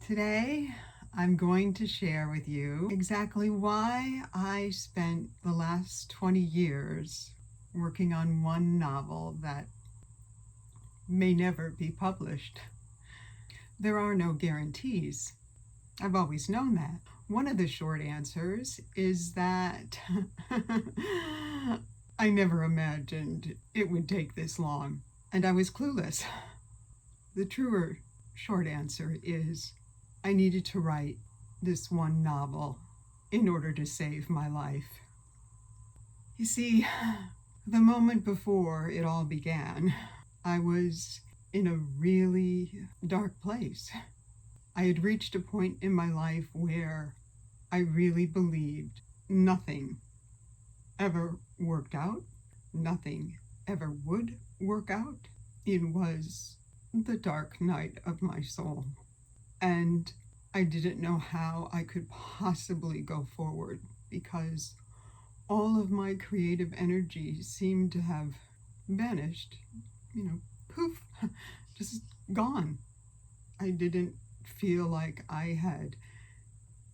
Today, I'm going to share with you exactly why I spent the last 20 years working on one novel that may never be published. There are no guarantees. I've always known that. One of the short answers is that I never imagined it would take this long, and I was clueless. The truer short answer is I needed to write this one novel in order to save my life. You see, the moment before it all began, I was in a really dark place. I had reached a point in my life where I really believed nothing ever worked out, nothing ever would work out. It was the dark night of my soul. And I didn't know how I could possibly go forward because all of my creative energy seemed to have vanished, poof, just gone. I didn't feel like I had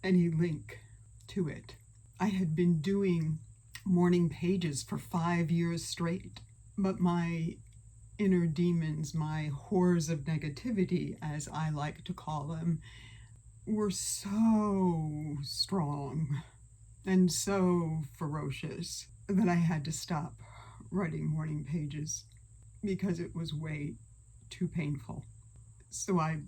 any link to it. I had been doing morning pages for 5 years straight, but my inner demons, my horrors of negativity, as I like to call them, were so strong and so ferocious that I had to stop writing morning pages because it was way too painful. So I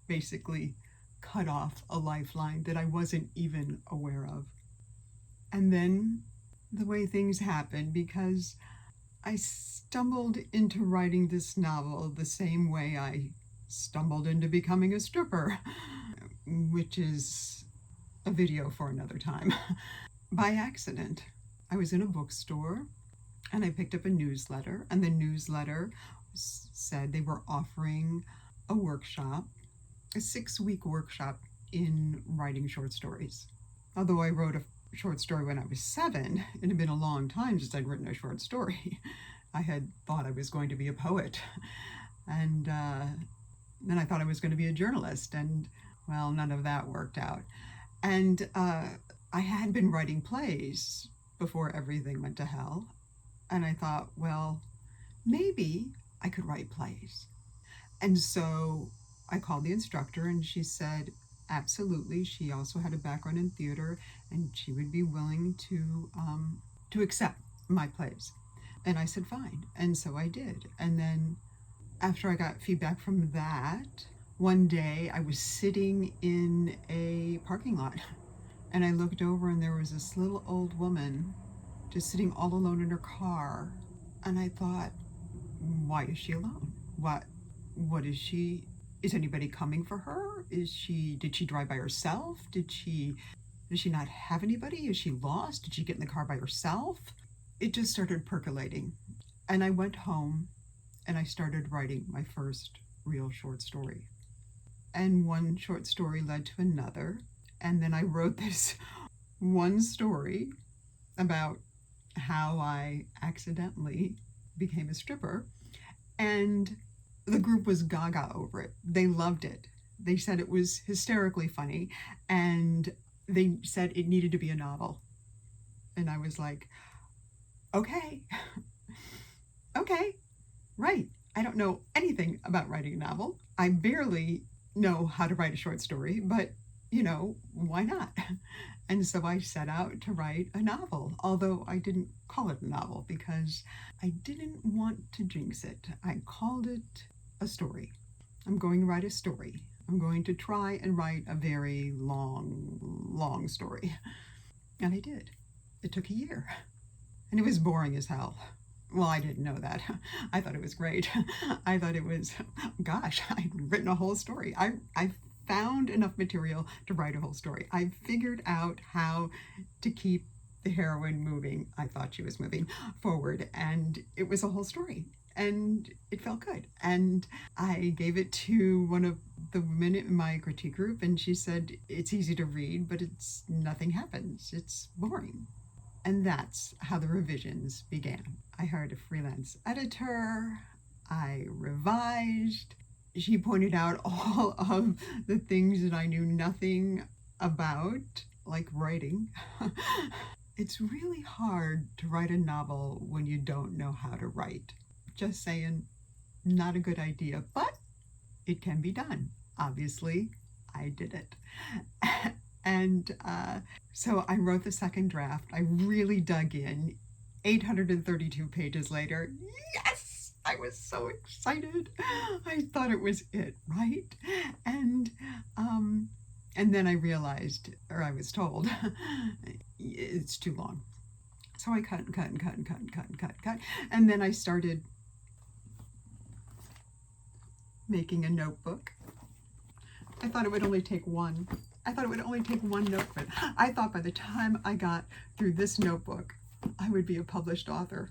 basically cut off a lifeline that I wasn't even aware of. And then the way things happened, because I stumbled into writing this novel the same way I stumbled into becoming a stripper, which is a video for another time, by accident. I was in a bookstore and I picked up a newsletter, and the newsletter said they were offering a workshop, a 6-week workshop in writing short stories. Although I wrote a short story when I was 7, it had been a long time since I'd written a short story. I had thought I was going to be a poet, and then I thought I was going to be a journalist, and well, none of that worked out. And I had been writing plays before everything went to hell, and I thought, well, maybe I could write plays. And so I called the instructor, and she said absolutely. She also had a background in theater, and she would be willing to accept my plays. And I said fine, and so I did. And then after I got feedback from that, one day I was sitting in a parking lot, and I looked over, and there was this little old woman just sitting all alone in her car. And I thought, why is she alone? What is she? Is anybody coming for her? Did she drive by herself? Does she not have anybody? Is she lost? Did she get in the car by herself? It just started percolating. And I went home and I started writing my first real short story. And one short story led to another. And then I wrote this one story about how I accidentally became a stripper. And the group was gaga over it. They loved it. They said it was hysterically funny, and they said it needed to be a novel. And I was like, okay, right. I don't know anything about writing a novel. I barely know how to write a short story, but why not? And so I set out to write a novel, although I didn't call it a novel because I didn't want to jinx it. I called it a story. I'm going to write a story. I'm going to try and write a very long story. And I did. It took a year. And it was boring as hell. Well, I didn't know that. I thought it was great. I thought it was, gosh, I'd written a whole story. I found enough material to write a whole story. I figured out how to keep the heroine moving. I thought she was moving forward, and it was a whole story. And it felt good. And I gave it to one of the women in my critique group, and she said, it's easy to read, but nothing happens. It's boring. And that's how the revisions began. I hired a freelance editor. I revised. she pointed out all of the things that I knew nothing about, like writing. It's really hard to write a novel when you don't know how to write. Just saying, not a good idea, but it can be done. Obviously, I did it. And so I wrote the second draft. I really dug in. 832 pages later, yes! I was so excited. I thought it was it, right? And then I realized, or I was told, it's too long. So I cut and cut and cut and cut and cut and cut and cut. And then I started making a notebook. I thought it would only take one. I thought it would only take one notebook. I thought by the time I got through this notebook, I would be a published author.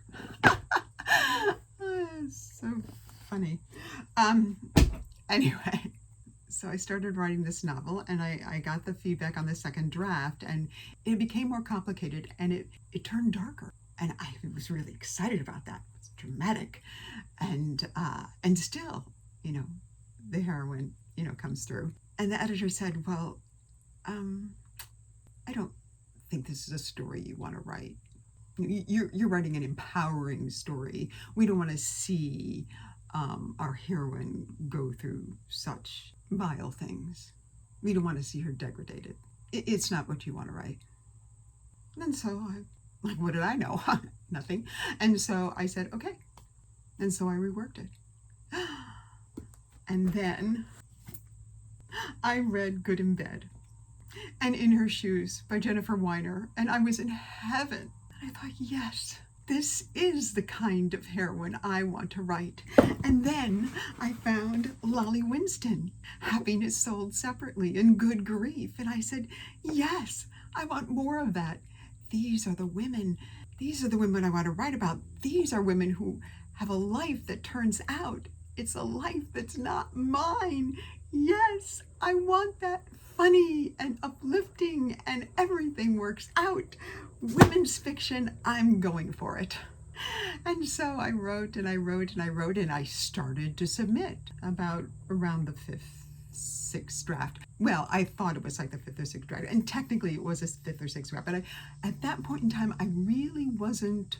So funny. Anyway, so I started writing this novel, and I got the feedback on the second draft, and it became more complicated, and it turned darker. And I was really excited about that. It's dramatic. And still, the heroine, comes through. And the editor said, well, I don't think this is a story you want to write. You're writing an empowering story. We don't want to see our heroine go through such vile things. We don't want to see her degraded. It's not what you want to write. And so what did I know? Nothing. And so I said, okay. And so I reworked it. And then I read Good in Bed and In Her Shoes by Jennifer Weiner, and I was in heaven. And I thought, yes, this is the kind of heroine I want to write. And then I found Lolly Winston, Happiness Sold Separately, and Good Grief. And I said, yes, I want more of that. These are the women I want to write about. These are women who have a life that turns out. It's a life that's not mine. Yes, I want that funny and uplifting and everything works out. Women's fiction, I'm going for it. And so I wrote and I wrote and I wrote, and I started to submit about around the fifth, sixth draft. Well, I thought it was like the fifth or sixth draft, and technically it was a fifth or sixth draft, but at that point in time, I really wasn't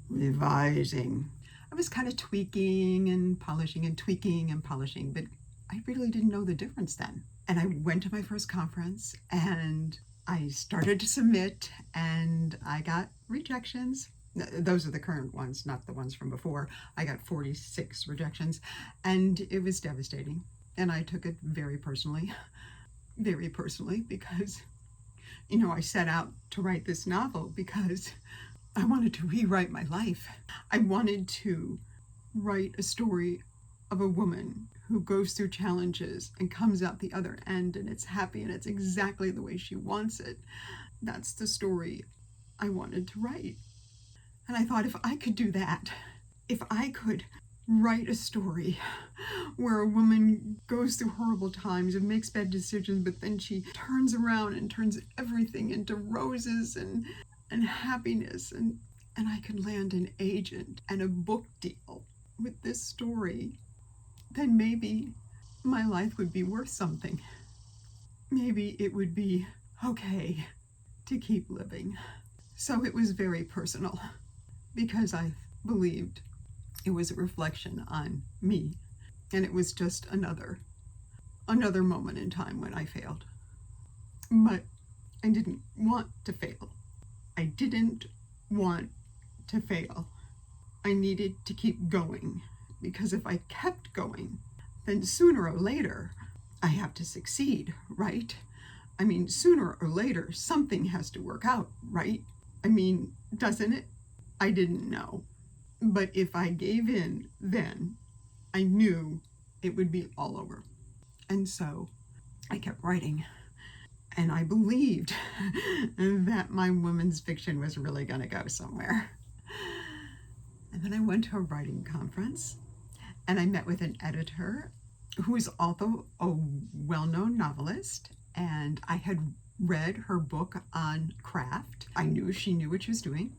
revising. I was kind of tweaking and polishing and tweaking and polishing, but I really didn't know the difference then. And I went to my first conference and I started to submit, and I got rejections. Those are the current ones, not the ones from before. I got 46 rejections, and it was devastating. And I took it very personally, because, I set out to write this novel because I wanted to rewrite my life. I wanted to write a story of a woman who goes through challenges and comes out the other end, and it's happy, and it's exactly the way she wants it. That's the story I wanted to write. And I thought, if I could do that, if I could write a story where a woman goes through horrible times and makes bad decisions, but then she turns around and turns everything into roses and happiness, and I could land an agent and a book deal with this story, then maybe my life would be worth something. Maybe it would be okay to keep living. So it was very personal, because I believed it was a reflection on me, and it was just another moment in time when I failed. But I didn't want to fail. I didn't want to fail. I needed to keep going, because if I kept going, then sooner or later, I have to succeed, right? I mean, sooner or later, something has to work out, right? I mean, doesn't it? I didn't know. But if I gave in then, I knew it would be all over. And so I kept writing. And I believed that my women's fiction was really going to go somewhere. And then I went to a writing conference, and I met with an editor who is also a well-known novelist, and I had read her book on craft. I knew she knew what she was doing,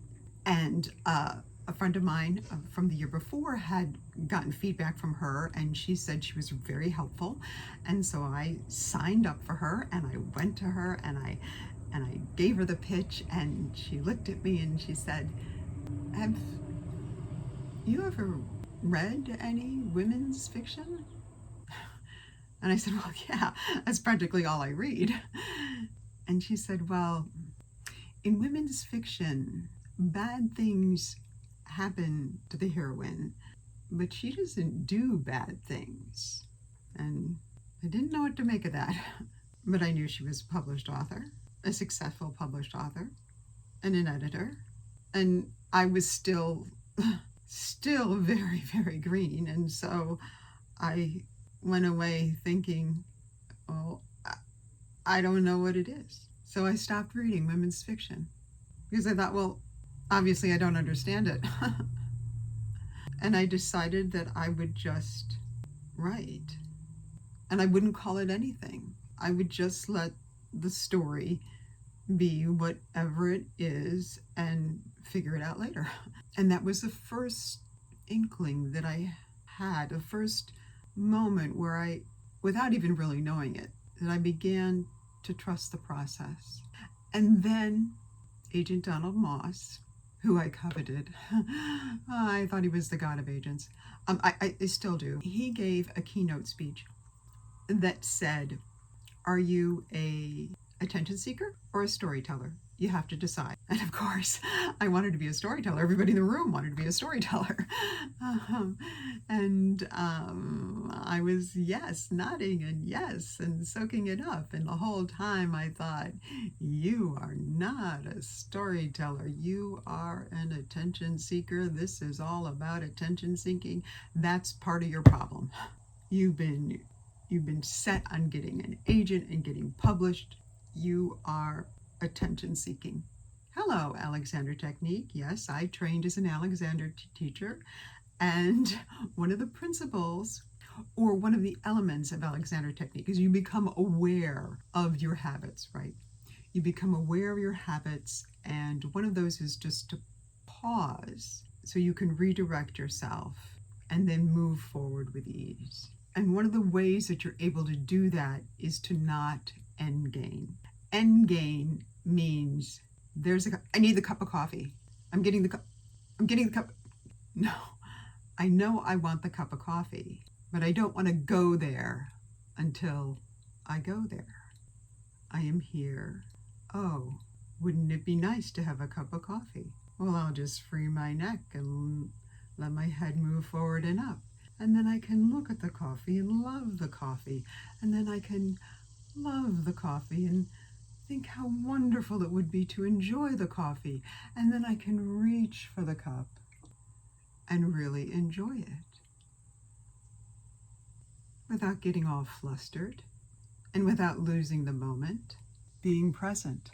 and A friend of mine from the year before had gotten feedback from her, and she said she was very helpful. And so I signed up for her, and I went to her, and I gave her the pitch, and she looked at me and she said, "Have you ever read any women's fiction?" And I said, "Well, yeah, that's practically all I read." And she said, "Well, in women's fiction, bad things happen to the heroine, but she doesn't do bad things." And I didn't know what to make of that, but I knew she was a published author, a successful published author, and an editor. And I was still very, very green. And so I went away thinking, oh, I don't know what it is. So I stopped reading women's fiction because I thought, well, obviously I don't understand it. And I decided that I would just write. And I wouldn't call it anything. I would just let the story be whatever it is and figure it out later. And that was the first inkling that I had, the first moment where I, without even really knowing it, that I began to trust the process. And then Agent Donald Moss, who I coveted, I thought he was the god of agents. I still do. He gave a keynote speech that said, "Are you a attention seeker or a storyteller? You have to decide." And of course, I wanted to be a storyteller. Everybody in the room wanted to be a storyteller. I was, yes, nodding and yes, and soaking it up. And the whole time I thought, you are not a storyteller. You are an attention seeker. This is all about attention seeking. That's part of your problem. You've been set on getting an agent and getting published. You are attention seeking. Hello, Alexander Technique. Yes, I trained as an Alexander teacher, and one of the principles or one of the elements of Alexander Technique is you become aware of your habits, right? You become aware of your habits, and one of those is just to pause so you can redirect yourself and then move forward with ease. And one of the ways that you're able to do that is to not end gain. End gain means I need the cup of coffee. I'm getting the cup. No, I know I want the cup of coffee, but I don't want to go there until I go there. I am here. Oh, wouldn't it be nice to have a cup of coffee? Well, I'll just free my neck and let my head move forward and up. And then I can look at the coffee and love the coffee. And then I can love the coffee and think how wonderful it would be to enjoy the coffee. And then I can reach for the cup and really enjoy it without getting all flustered and without losing the moment. Being present.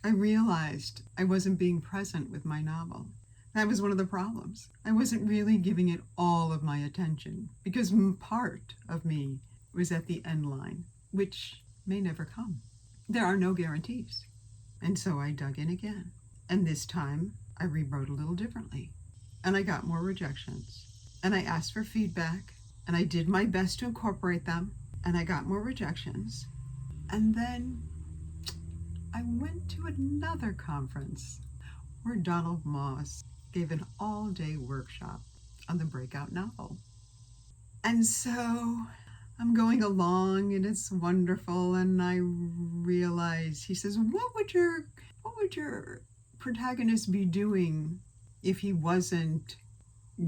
I realized I wasn't being present with my novel. That was one of the problems. I wasn't really giving it all of my attention because part of me was at the end line, which may never come. There are no guarantees. And so I dug in again. And this time I rewrote a little differently. And I got more rejections. And I asked for feedback. And I did my best to incorporate them. And I got more rejections. And then I went to another conference where Donald Moss gave an all-day workshop on the breakout novel. And so I'm going along and it's wonderful, and I realize, he says, what would your protagonist be doing if he wasn't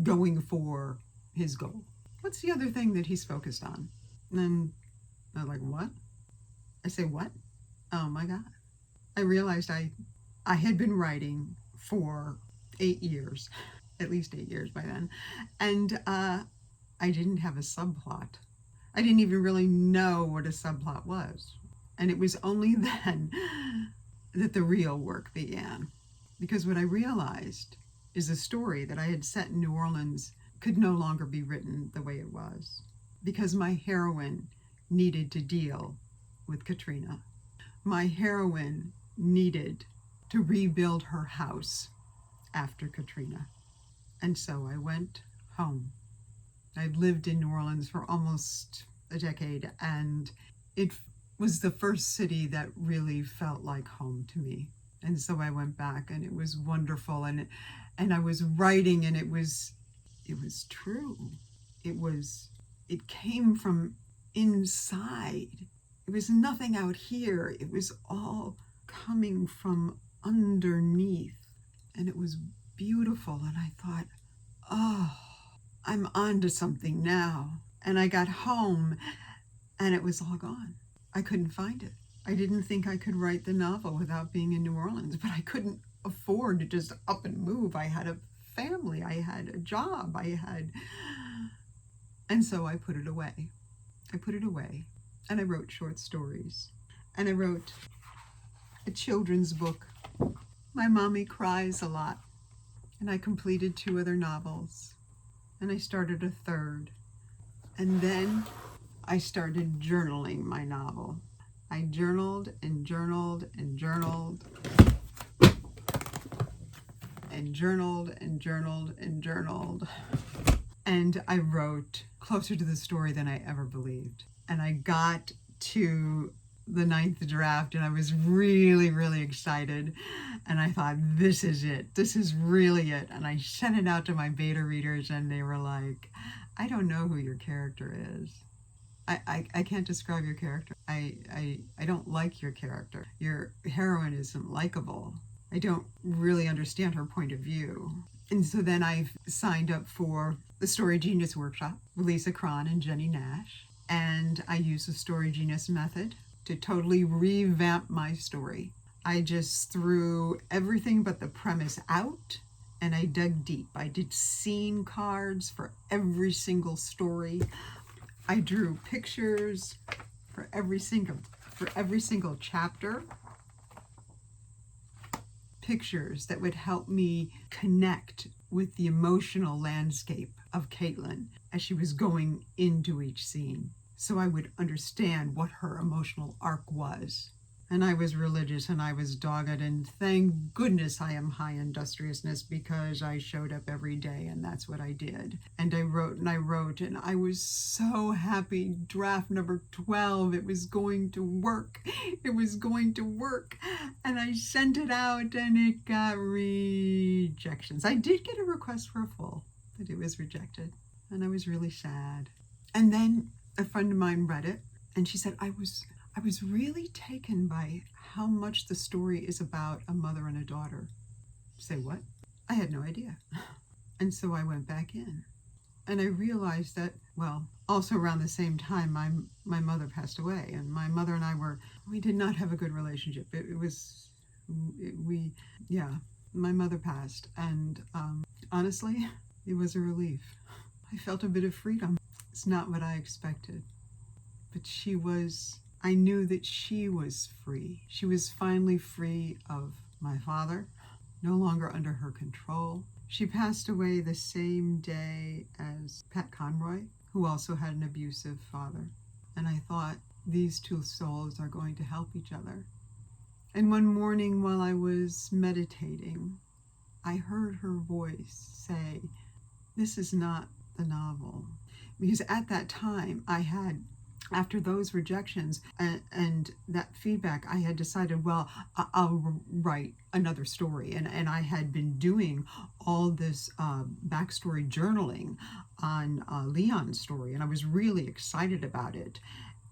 going for his goal? What's the other thing that he's focused on? And I'm like, what? I say, what? Oh my God. I realized I had been writing for 8 years, at least 8 years by then, and I didn't have a subplot. I didn't even really know what a subplot was. And it was only then that the real work began. Because what I realized is a story that I had set in New Orleans could no longer be written the way it was. Because my heroine needed to deal with Katrina. My heroine needed to rebuild her house after Katrina. And so I went home. I'd lived in New Orleans for almost a decade, and it was the first city that really felt like home to me. And so I went back, and it was wonderful, and I was writing, and it was true. It came from inside. It was nothing out here. It was all coming from underneath, and it was beautiful. And I thought, oh, I'm onto something now. And I got home, and it was all gone. I couldn't find it. I didn't think I could write the novel without being in New Orleans, but I couldn't afford to just up and move. I had a family, I had a job, and so I put it away. I put it away, and I wrote short stories, and I wrote a children's book. My Mommy Cries a Lot, and I completed 2 other novels, and I started a third, and then I started journaling my novel. I journaled and journaled and journaled and journaled and journaled and journaled. And I wrote closer to the story than I ever believed. And I got to the 9th draft, and I was really, really excited. And I thought, this is it. This is really it. And I sent it out to my beta readers, and they were like, I don't know who your character is. I can't describe your character. I don't like your character. Your heroine isn't likable. I don't really understand her point of view. And so then I've signed up for the Story Genius Workshop with Lisa Cron and Jenny Nash. And I use the Story Genius method to totally revamp my story. I just threw everything but the premise out, and I dug deep. I did scene cards for every single story. I drew pictures for every single chapter. Pictures that would help me connect with the emotional landscape of Caitlin as she was going into each scene, so I would understand what her emotional arc was. And I was religious, and I was dogged, and thank goodness I am high industriousness, because I showed up every day, and that's what I did. And I wrote, and I was so happy. Draft number 12, it was going to work. It was going to work. And I sent it out, and it got rejections. I did get a request for a full, but it was rejected, and I was really sad. And then a friend of mine read it, and she said, I was really taken by how much the story is about a mother and a daughter. Say what? I had no idea. And so I went back in, and I realized that, well, also around the same time, my mother passed away, and my mother and I we did not have a good relationship. My mother passed, and honestly, it was a relief. I felt a bit of freedom. It's not what I expected, but I knew that she was free. She was finally free of my father, no longer under her control. She passed away the same day as Pat Conroy, who also had an abusive father. And I thought, these 2 souls are going to help each other. And one morning while I was meditating, I heard her voice say, this is not the novel. Because at that time, after those rejections and that feedback, I had decided, well, I'll write another story. And I had been doing all this backstory journaling on Leon's story, and I was really excited about it.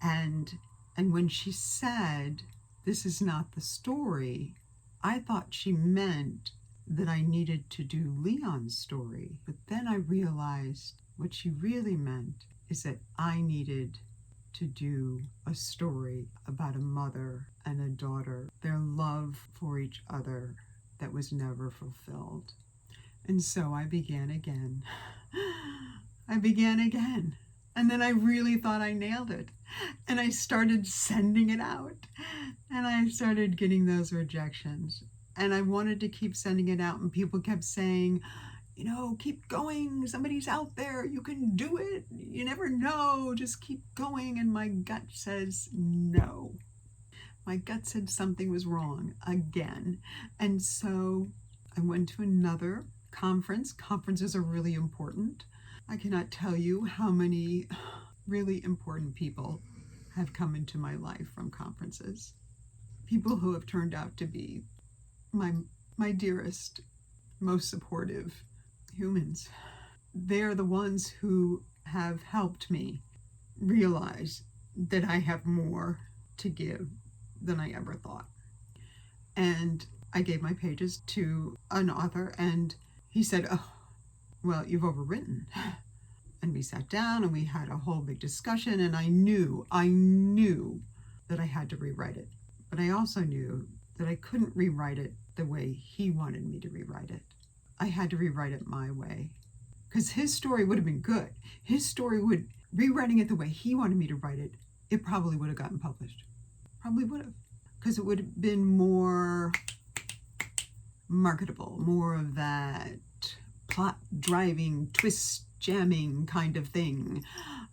And when she said, this is not the story, I thought she meant that I needed to do Leon's story. But then I realized what she really meant is that I needed to do a story about a mother and a daughter, their love for each other that was never fulfilled. And so I began again. And then I really thought I nailed it. And I started sending it out. And I started getting those rejections. And I wanted to keep sending it out, and people kept saying, keep going. Somebody's out there. You can do it. You never know. Just keep going. And my gut says no. My gut said something was wrong again. And so I went to another Conferences are really important. I cannot tell you how many really important people have come into my life from conferences. People who have turned out to be my dearest, most supportive humans. They're the ones who have helped me realize that I have more to give than I ever thought. And I gave my pages to an author, and he said, "Oh, well, you've overwritten." And we sat down and we had a whole big discussion, and I knew that I had to rewrite it. But I also knew that I couldn't rewrite it the way he wanted me to rewrite it. I had to rewrite it my way. Because his story would have been good. Rewriting it the way he wanted me to write it, it probably would have gotten published. Probably would have. Because it would have been more marketable, more of that plot driving, twist jamming kind of thing.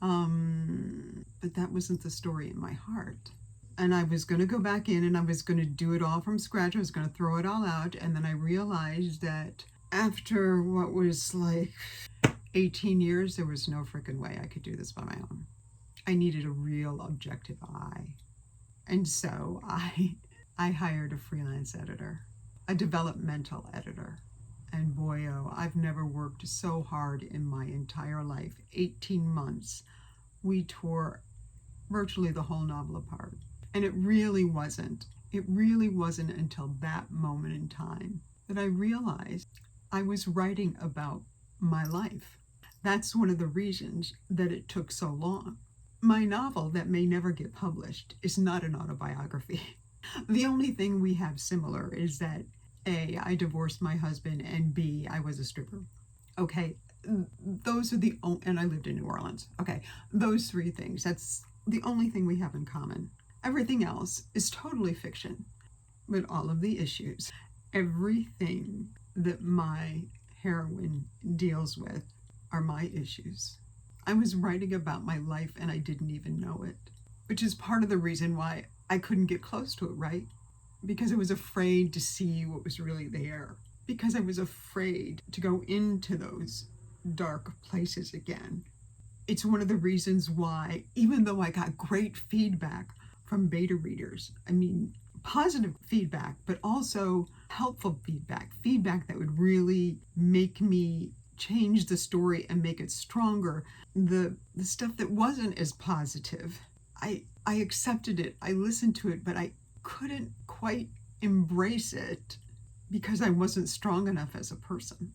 But that wasn't the story in my heart. And I was going to go back in and I was going to do it all from scratch. I was going to throw it all out. And then I realized that after what was like 18 years, there was no freaking way I could do this by my own. I needed a real objective eye. And so I hired a freelance editor, a developmental editor. And boy, oh, I've never worked so hard in my entire life. 18 months. We tore virtually the whole novel apart. And it really wasn't until that moment in time that I realized I was writing about my life. That's one of the reasons that it took so long. My novel that may never get published is not an autobiography. The only thing we have similar is that A, I divorced my husband, and B, I was a stripper. Okay, those are and I lived in New Orleans. Okay, those three things, that's the only thing we have in common. Everything else is totally fiction, but all of the issues, everything that my heroine deals with are my issues. I was writing about my life and I didn't even know it, which is part of the reason why I couldn't get close to it, right? Because I was afraid to see what was really there. Because I was afraid to go into those dark places again. It's one of the reasons why, even though I got great feedback from beta readers, I mean, positive feedback, but also helpful feedback that would really make me change the story and make it stronger. The stuff that wasn't as positive, I accepted it, I listened to it, but I couldn't quite embrace it because I wasn't strong enough as a person.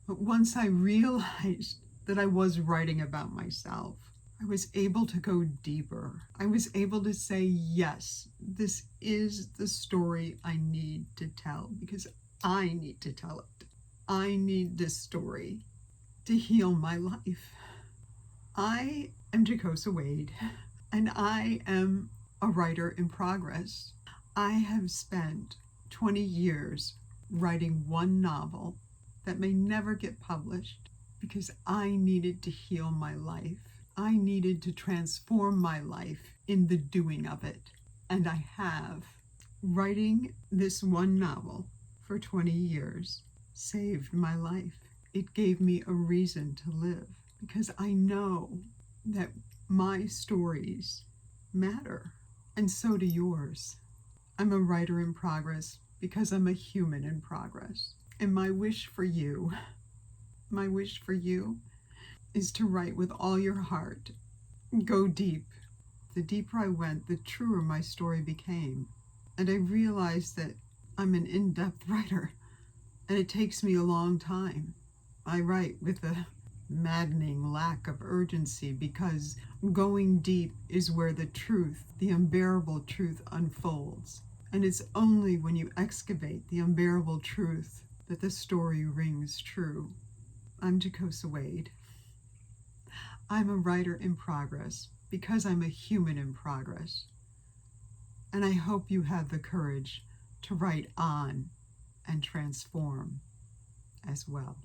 But once I realized that I was writing about myself, I was able to go deeper. I was able to say, yes, this is the story I need to tell because I need to tell it. I need this story to heal my life. I am Jacosa Wade, and I am a writer in progress. I have spent 20 years writing one novel that may never get published because I needed to heal my life. I needed to transform my life in the doing of it. And I have. Writing this one novel for 20 years saved my life. It gave me a reason to live because I know that my stories matter, and so do yours. I'm a writer in progress because I'm a human in progress. And my wish for you is to write with all your heart. Go deep. The deeper I went, the truer my story became. And I realized that I'm an in-depth writer, and it takes me a long time. I write with a maddening lack of urgency because going deep is where the truth, the unbearable truth, unfolds. And it's only when you excavate the unbearable truth that the story rings true. I'm Jacosa Wade. I'm a writer in progress because I'm a human in progress. And I hope you have the courage to write on and transform as well.